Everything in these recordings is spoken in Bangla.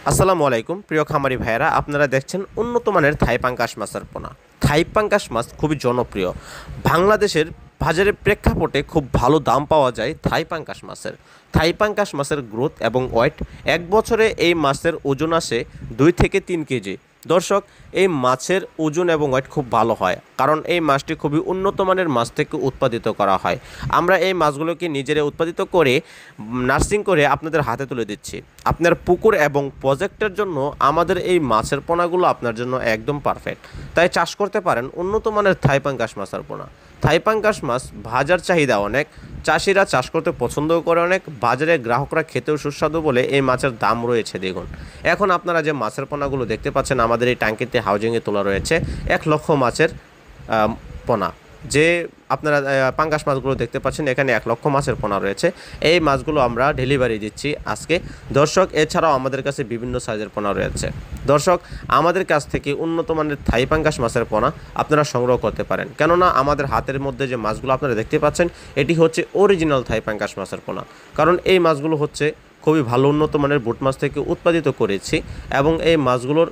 আসসালামু আলাইকুম প্রিয় খামারি ভাইয়েরা, আপনারা দেখছেন উন্নত মানের থাই পাঙ্গাস মাছের পোনা। থাই পাঙ্গাস মাছ খুবই জনপ্রিয়। বাংলাদেশের বাজারের প্রেক্ষাপটে খুব ভালো দাম পাওয়া যায় থাই পাঙ্গাস মাছের। থাই পাঙ্গাস মাছের গ্রোথ এবং ওয়েট, এক বছরে এই মাছের ওজন আসে 2 থেকে 3 কেজি। দর্শক, এই মাছের ওজন এবং ওয়েট খুব ভালো হয়, কারণ এই মাছটি খুবই উন্নত মানের মাছ থেকে উৎপাদিত করা হয়। আমরা এই মাছগুলোকে নিজেরা উৎপাদিত করে নার্সিং করে আপনাদের হাতে তুলে দিচ্ছি। আপনার পুকুর এবং প্রজেক্টের জন্য আমাদের এই মাছের পোনাগুলো আপনার জন্য একদম পারফেক্ট। তাই চাষ করতে পারেন উন্নত মানের থাই পাঙ্গাস মাছের পোনা। থাই পাঙ্গাস মাছ বাজার চাহিদা অনেক, চাষিরা চাষ করতে পছন্দও করে অনেক, বাজারে গ্রাহকরা খেতেও সুস্বাদু বলে এই মাছের দাম রয়েছে দ্বিগুণ। এখন আপনারা যে মাছের পোনাগুলো দেখতে পাচ্ছেন আমাদের এই ট্যাঙ্কিতে হাউজিংয়ে তোলা রয়েছে 1 লক্ষ মাছের পোনা। যে আপনারা পাঙ্গাস মাছগুলো দেখতে পাচ্ছেন, এখানে 1 লক্ষ মাছের পোনা রয়েছে। এই মাছগুলো আমরা ডেলিভারি দিচ্ছি আজকে। দর্শক, এছাড়াও আমাদের কাছে বিভিন্ন সাইজের পোনা রয়েছে। দর্শক, আমাদের কাছ থেকে উন্নত মানের থাই পাঙ্গাস মাছের পোনা আপনারা সংগ্রহ করতে পারেন, কেননা আমাদের হাতের মধ্যে যে মাছগুলো আপনারা দেখতে পাচ্ছেন এটি হচ্ছে অরিজিনাল থাই পাঙ্গাস মাছের পোনা। কারণ এই মাছগুলো হচ্ছে খুবই ভালো উন্নত মানের বুট মাছ থেকে উৎপাদিত করেছি, এবং এই মাছগুলোর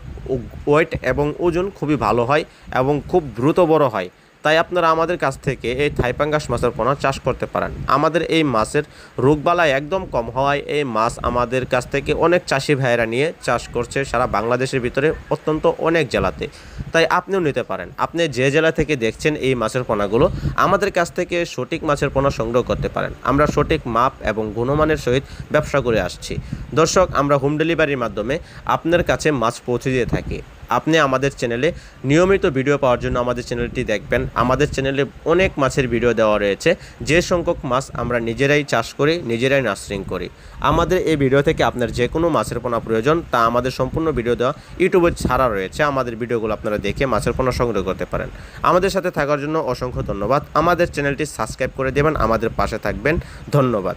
ওয়েট এবং ওজন খুবই ভালো হয় এবং খুব দ্রুত বড় হয়। তাই আপনারা আমাদের কাছ থেকে এই থাই পাঙ্গাস মাছের পোনা চাষ করতে পারেন। আমাদের এই মাছের রোগবালাই একদম কম হওয়ায় এই মাছ আমাদের কাছ থেকে অনেক চাষি ভাইয়েরা নিয়ে চাষ করছে সারা বাংলাদেশের ভিতরে অত্যন্ত অনেক জেলাতে। তাই আপনিও নিতে পারেন। আপনি যে জেলা থেকে দেখছেন এই মাছের পোনাগুলো, আমাদের কাছ থেকে সঠিক মাছের পোনা সংগ্রহ করতে পারেন। আমরা সঠিক মাপ এবং গুণমানের সহিত ব্যবসা করে আসছি। দর্শক, আমরা হোম ডেলিভারির মাধ্যমে আপনার কাছে মাছ পৌঁছে দিয়ে থাকি। আপনি আমাদের চ্যানেলে নিয়মিত ভিডিও পাওয়ার জন্য আমাদের চ্যানেলটি দেখবেন। আমাদের চ্যানেলে অনেক মাছের ভিডিও দেওয়া রয়েছে। যে সংখ্যক মাছ আমরা নিজেরাই চাষ করি, নিজেরাই নার্সিং করি। আমাদের এই ভিডিও থেকে আপনার যে কোনো মাছের পোনা প্রয়োজন তা আমাদের সম্পূর্ণ ভিডিও দেওয়া ইউটিউবে ছাড়া রয়েছে। আমাদের ভিডিওগুলো আপনারা দেখে মাছের পোনা সংগ্রহ করতে পারেন। আমাদের সাথে থাকার জন্য অসংখ্য ধন্যবাদ। আমাদের চ্যানেলটি সাবস্ক্রাইব করে দেবেন, আমাদের পাশে থাকবেন। ধন্যবাদ।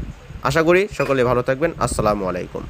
আশা করি সকলে ভালো থাকবেন। আসসালামু আলাইকুম।